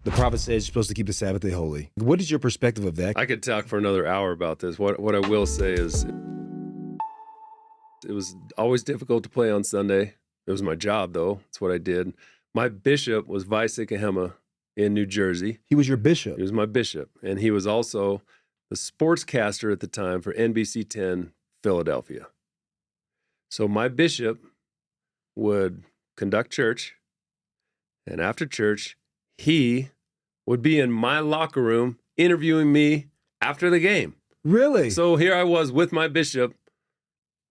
The prophet says you're supposed to keep the Sabbath day holy. What is your perspective of that? I could talk for another hour about this. What I will say is it was always difficult to play on Sunday. It was my job, though. It's what I did. My bishop was Vice Kahema in New Jersey. He was your bishop. He was my bishop. And he was also the sportscaster at the time for NBC 10 Philadelphia. So my bishop would conduct church, and after church, he would be in my locker room interviewing me after the game. Really? So here I was with my bishop.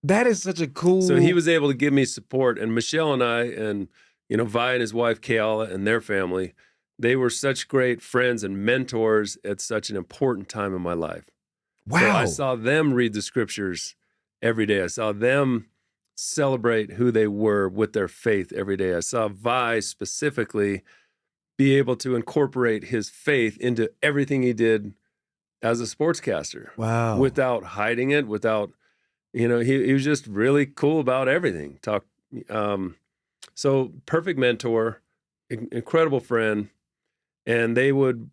That is such a cool... So he was able to give me support. And Michelle and I, and Vi and his wife, Kayala, and their family, they were such great friends and mentors at such an important time in my life. Wow. So I saw them read the scriptures every day. I saw them celebrate who they were with their faith every day. I saw Vi specifically be able to incorporate his faith into everything he did as a sportscaster. Wow. Without hiding it, without, he was just really cool about everything. So perfect mentor, incredible friend. And they would,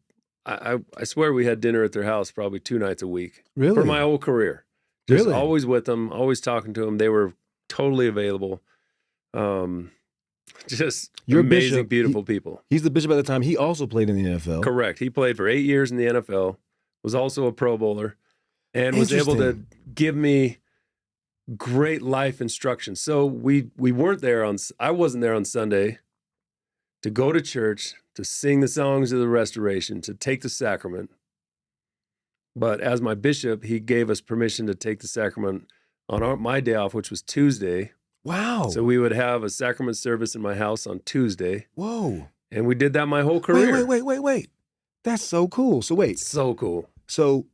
I swear we had dinner at their house probably 2 nights a week. Really? For my whole career. Just Really? always with them, always talking to them. They were totally available. Just Your amazing, bishop, beautiful people. He's the bishop at the time. He also played in the NFL. Correct. He played for 8 years in the NFL, was also a Pro Bowler, and was able to give me great life instruction. So we weren't there I wasn't there on Sunday to go to church, to sing the songs of the restoration, to take the sacrament. But as my bishop, he gave us permission to take the sacrament on my day off, which was Tuesday. Wow. So we would have a sacrament service in my house on Tuesday. Whoa. And we did that my whole career. Wait. That's so cool. So wait. So cool. So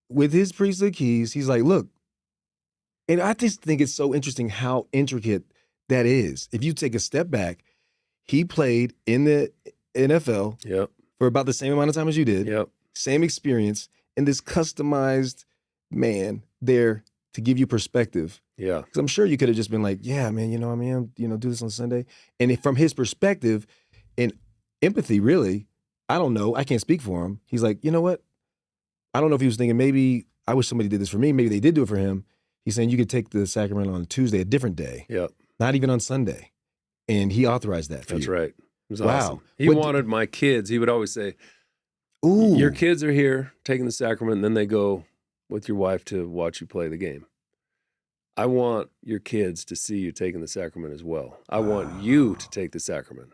with his priesthood keys, he's like, look, and I just think it's so interesting how intricate that is. If you take a step back, he played in the NFL for about the same amount of time as you did. Yep. Same experience, and this customized man there to give you perspective. Yeah. Because I'm sure you could have just been like, yeah, man, do this on Sunday. And from his perspective and empathy, really, I don't know. I can't speak for him. He's like, you know what? I don't know if he was thinking, maybe I wish somebody did this for me. Maybe they did do it for him. He's saying you could take the sacrament on Tuesday, a different day. Yep. Not even on Sunday. And he authorized that for you. That's right. It was Wow. awesome. He wanted my kids. He would always say, ooh, your kids are here taking the sacrament, and then they go with your wife to watch you play the game. I want your kids to see you taking the sacrament as well. I want you to take the sacrament.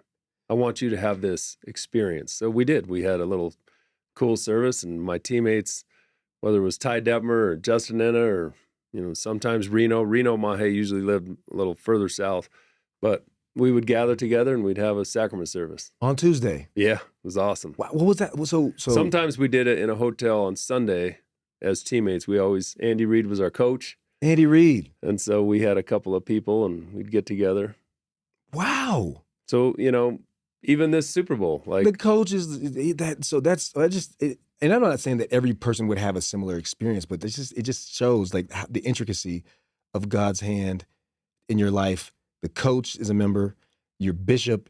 I want you to have this experience. So we did. We had a little cool service, and my teammates, whether it was Ty Detmer or Justin Enna or, sometimes Reno Mahe usually lived a little further south, but we would gather together and we'd have a sacrament service. On Tuesday? Yeah, it was awesome. What was that? So sometimes we did it in a hotel on Sunday as teammates. Andy Reid was our coach. Andy Reid. And so we had a couple of people and we'd get together. Wow. So, even this Super Bowl, like the coaches, and I'm not saying that every person would have a similar experience, but it just shows like the intricacy of God's hand in your life. The coach is a member. Your bishop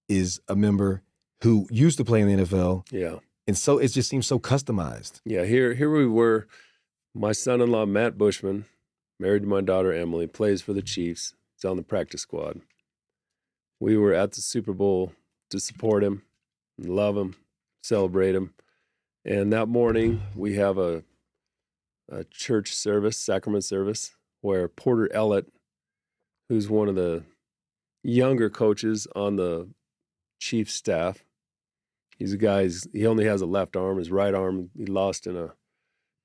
is a member who used to play in the NFL. Yeah. And so it just seems so customized. Yeah, here we were. My son-in-law, Matt Bushman, married to my daughter, Emily, plays for the Chiefs. He's on the practice squad. We were at the Super Bowl to support him, love him, celebrate him. And that morning, we have a church service, sacrament service, where Porter Ellett, who's one of the younger coaches on the Chiefs staff, he's a guy, he only has a left arm. His right arm, he lost in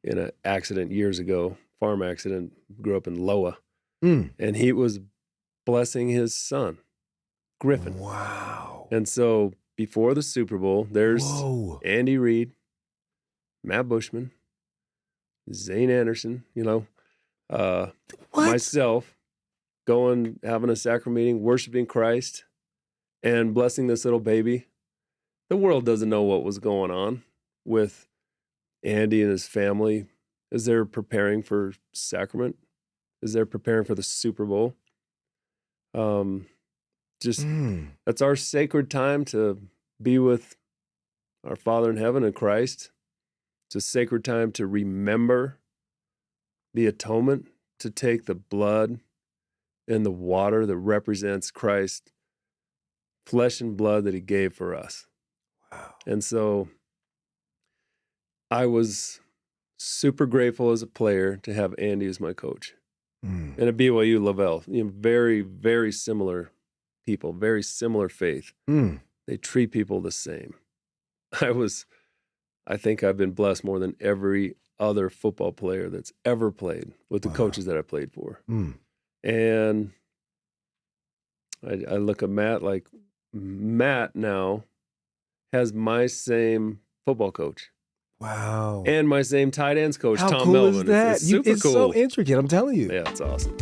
an accident years ago, farm accident, grew up in Loa. And he was blessing his son, Griffin. Wow. And so before the Super Bowl, there's Andy Reid, Matt Bushman, Zane Anderson, myself, having a sacrament meeting, worshiping Christ, and blessing this little baby. The world doesn't know what was going on with Andy and his family as they're preparing for sacrament, as they're preparing for the Super Bowl. That's our sacred time to be with our Father in heaven and Christ. It's a sacred time to remember the atonement, to take the blood and the water that represents Christ's flesh and blood that he gave for us. Wow. And so I was super grateful as a player to have Andy as my coach. And at BYU, Lavelle, very, very similar people, very similar faith. They treat people the same. I think I've been blessed more than every other football player that's ever played with the coaches that I played for. And I look at Matt, like Matt now has my same football coach. Wow. And my same tight ends coach, How Tom cool Melvin. is that? It's super it's cool. so intricate, I'm telling you. Yeah, it's awesome.